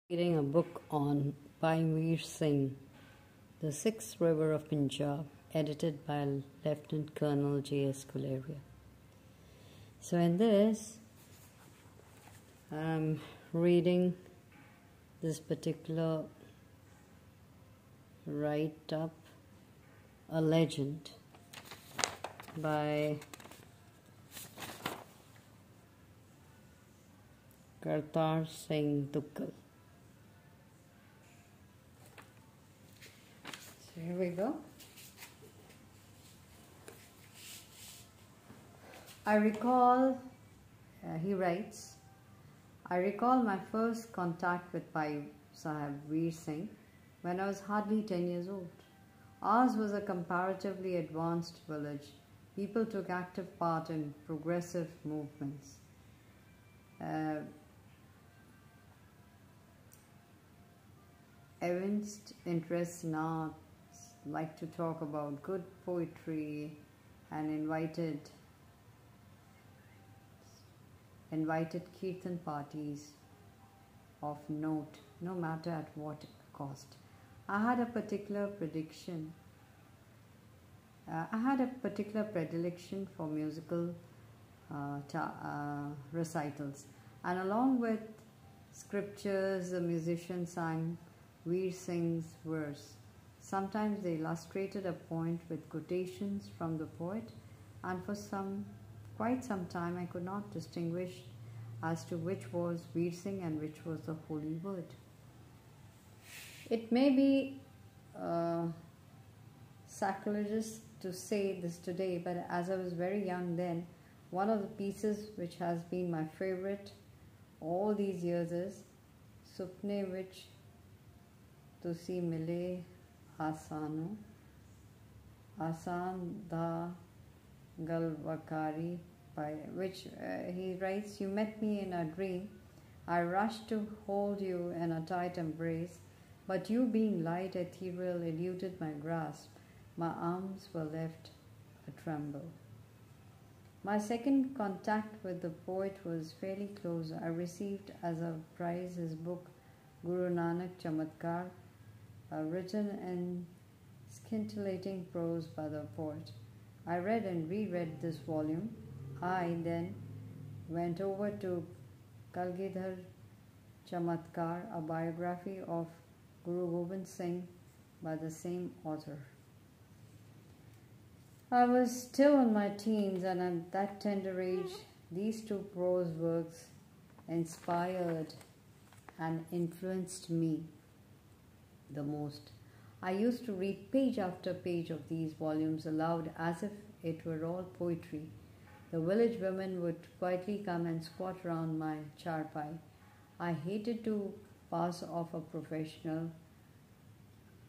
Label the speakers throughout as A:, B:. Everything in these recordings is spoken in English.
A: Reading a book on Bhai Vir Singh, The Sixth River of Punjab, edited by Lieutenant Colonel J.S. Gulleria. So in this, I'm reading this particular write-up, a legend by Kartar Singh Duggal. So here we go. I recall, he writes, I recall my first contact with Bhai Vir Singh when I was hardly 10 years old. Ours was a comparatively advanced village. People took active part in progressive movements. Evinced interests in arts, like to talk about good poetry, and invited kirtan parties of note, no matter at what cost. I had a particular predilection for musical recitals, and along with scriptures, the musician sang Vir Singh's verse. Sometimes they illustrated a point with quotations from the poet, and for quite some time I could not distinguish as to which was Vir Singh and which was the holy word. It may be sacrilegious to say this today, but as I was very young then, one of the pieces which has been my favorite all these years is Supne Vich Tusi Mile Asano Asan Da Galvakari, by which he writes, you met me in a dream. I rushed to hold you in a tight embrace, but you being light, ethereal, eluded my grasp. My arms were left a tremble. My second contact with the poet was fairly close. I received as a prize his book Guru Nanak Chamatkar, written in scintillating prose by the poet. I read and reread this volume. I then went over to Col.J.K Chamatkar, a biography of Guru Gobind Singh by the same author. I was still in my teens, and at that tender age, these two prose works inspired and influenced me the most. I used to read page after page of these volumes aloud as if it were all poetry. The village women would quietly come and squat round my charpai. I hated to pass off a professional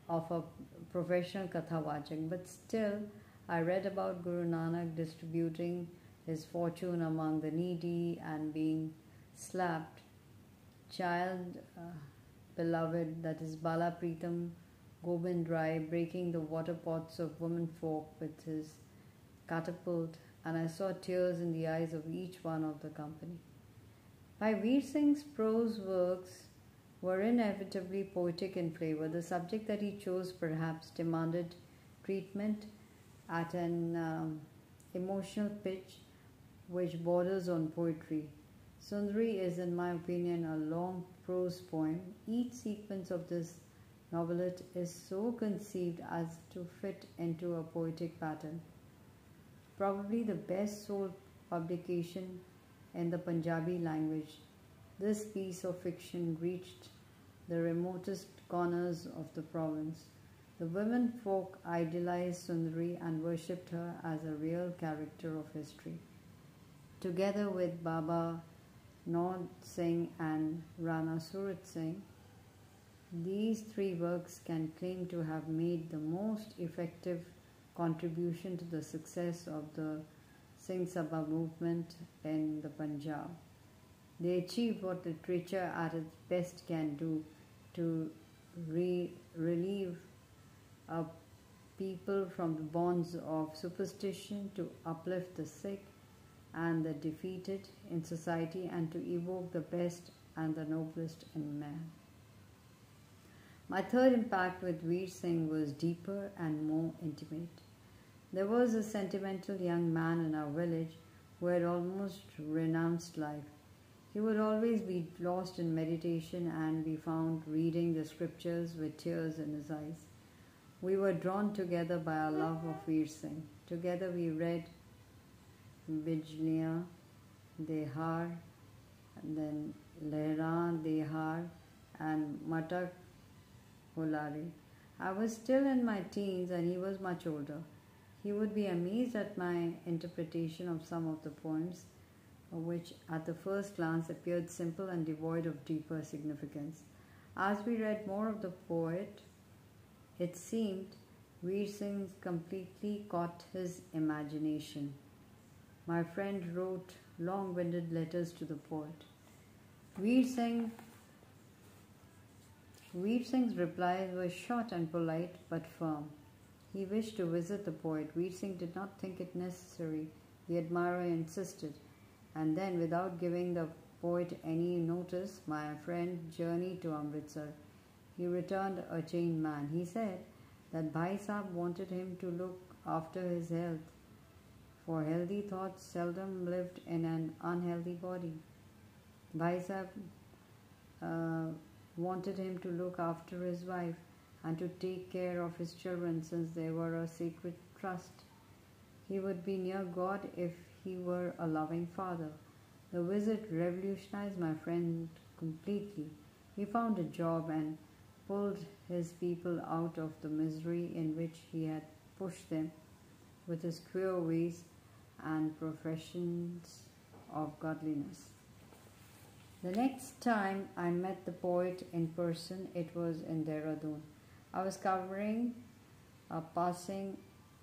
A: kathavachak, but still I read about Guru Nanak distributing his fortune among the needy and being slapped. Child beloved, that is Bala Pritam Gobind Rai, breaking the water pots of women folk with his catapult, and I saw tears in the eyes of each one of the company. Bhai Vir Singh's prose works were inevitably poetic in flavor. The subject that he chose perhaps demanded treatment at an emotional pitch which borders on poetry. Sundari is, in my opinion, a long prose poem. Each sequence of this novelet is so conceived as to fit into a poetic pattern. Probably the best sold publication in the Punjabi language, this piece of fiction reached the remotest corners of the province. The women folk idealized Sundari and worshipped her as a real character of history. Together with Baba Naud Singh and Rana Surat Singh, these three works can claim to have made the most effective contribution to the success of the Singh Sabha movement in the Punjab. They achieved what literature at its best can do, to relieve a people from the bonds of superstition, to uplift the sick and the defeated in society, and to evoke the best and the noblest in man. My third impact with Veer Singh was deeper and more intimate. There was a sentimental young man in our village who had almost renounced life. He would always be lost in meditation and be found reading the scriptures with tears in his eyes. We were drawn together by our love of Veer Singh. Together we read Bijliyan Dehar, and then Lehran Dehar, and Matak Holare. I was still in my teens and he was much older. He would be amazed at my interpretation of some of the poems, which at the first glance appeared simple and devoid of deeper significance. As we read more of the poet, it seemed Veer Singh completely caught his imagination. My friend wrote long-winded letters to the poet. Veer Singh's replies were short and polite but firm. He wished to visit the poet. Veer Singh did not think it necessary. The admirer insisted. And then, without giving the poet any notice, my friend journeyed to Amritsar. He returned a changed man. He said that Bhai Sahib wanted him to look after his health, for healthy thoughts seldom lived in an unhealthy body. Bhai Sahib wanted him to look after his wife and to take care of his children since they were a sacred trust. He would be near God if he were a loving father. The visit revolutionized my friend completely. He found a job and pulled his people out of the misery in which he had pushed them with his queer ways and professions of godliness. The next time I met the poet in person, it was in Dehradun. I was covering a passing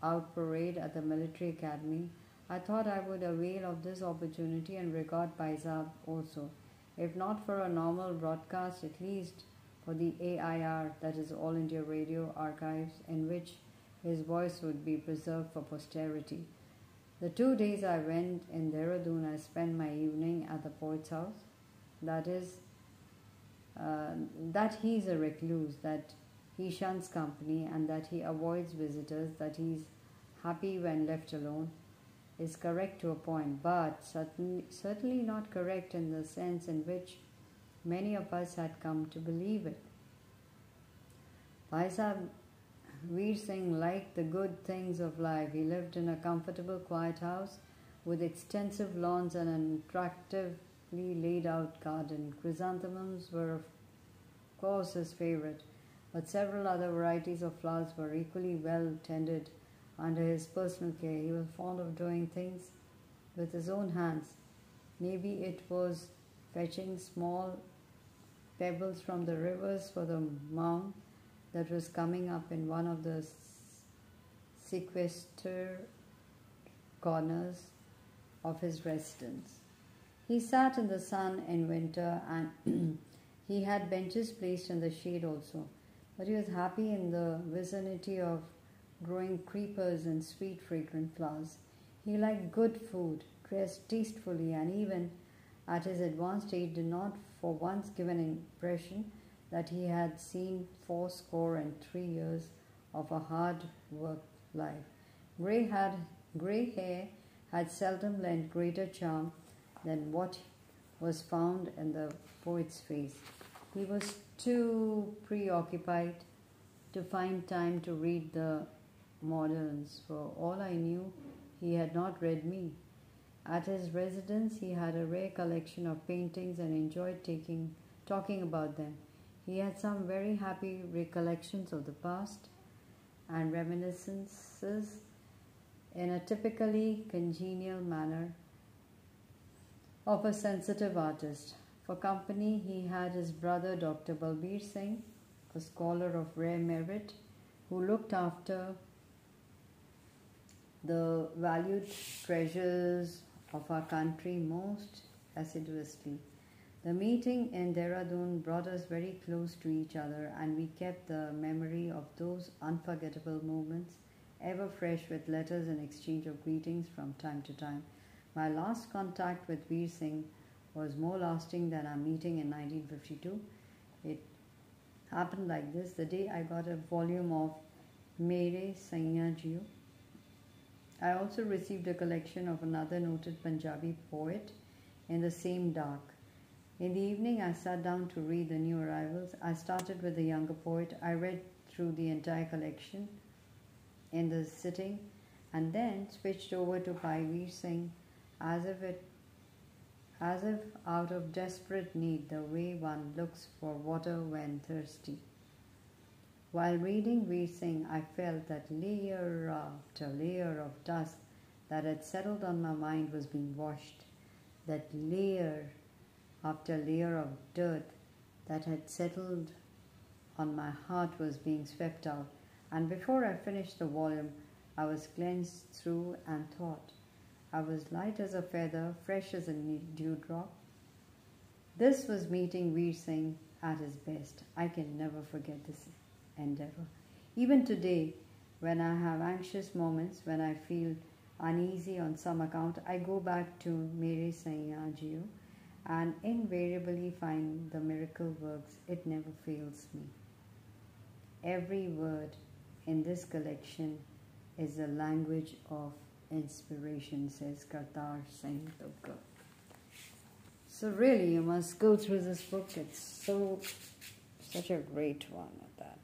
A: out parade at the military academy. I thought I would avail of this opportunity and record Bhai Sahib also, if not for a normal broadcast, at least for the AIR, that is All India Radio Archives, in which his voice would be preserved for posterity. The 2 days I went in Dehradun, I spent my evening at the poet's house. That he is a recluse, that he shuns company, and that he avoids visitors, that he is happy when left alone, is correct to a point, but certainly not correct in the sense in which many of us had come to believe it. Bhai Sahib Veer Singh liked the good things of life. He lived in a comfortable, quiet house with extensive lawns and an attractively laid out garden. Chrysanthemums were, of course, his favorite, but several other varieties of flowers were equally well tended under his personal care. He was fond of doing things with his own hands. Maybe it was fetching small pebbles from the rivers for the mound that was coming up in one of the sequestered corners of his residence. He sat in the sun in winter, and he had benches placed in the shade also, but he was happy in the vicinity of growing creepers and sweet fragrant flowers. He liked good food, dressed tastefully, and even at his advanced age did not for once give an impression that he had seen 83 years of a hard work life. Grey hair had seldom lent greater charm than what was found in the poet's face. He was too preoccupied to find time to read the moderns. For all I knew, he had not read me. At his residence, he had a rare collection of paintings and enjoyed talking about them. He had some very happy recollections of the past and reminiscences in a typically congenial manner of a sensitive artist. For company, he had his brother Dr. Balbir Singh, a scholar of rare merit, who looked after the valued treasures of our country most assiduously. The meeting in Dehradun brought us very close to each other, and we kept the memory of those unforgettable moments ever fresh with letters and exchange of greetings from time to time. My last contact with Veer Singh was more lasting than our meeting in 1952. It happened like this. The day I got a volume of Mere Singh, I also received a collection of another noted Punjabi poet in the same dark. In the evening, I sat down to read the new arrivals. I started with the younger poet. I read through the entire collection in the sitting and then switched over to Bhai Vir Singh as if out of desperate need, the way one looks for water when thirsty. While reading Vir Singh, I felt that layer after layer of dust that had settled on my mind was being washed. That layer after layer of dirt that had settled on my heart was being swept out. And before I finished the volume, I was cleansed through and thought. I was light as a feather, fresh as a dewdrop. This was meeting Vir Singh at his best. I can never forget this endeavor. Even today, when I have anxious moments, when I feel uneasy on some account, I go back to Mere Singh and invariably find the miracle works. It never fails me. Every word in this collection is the language of inspiration, says Kartar Singh Duggal. So really, you must go through this book. It's such a great one at that.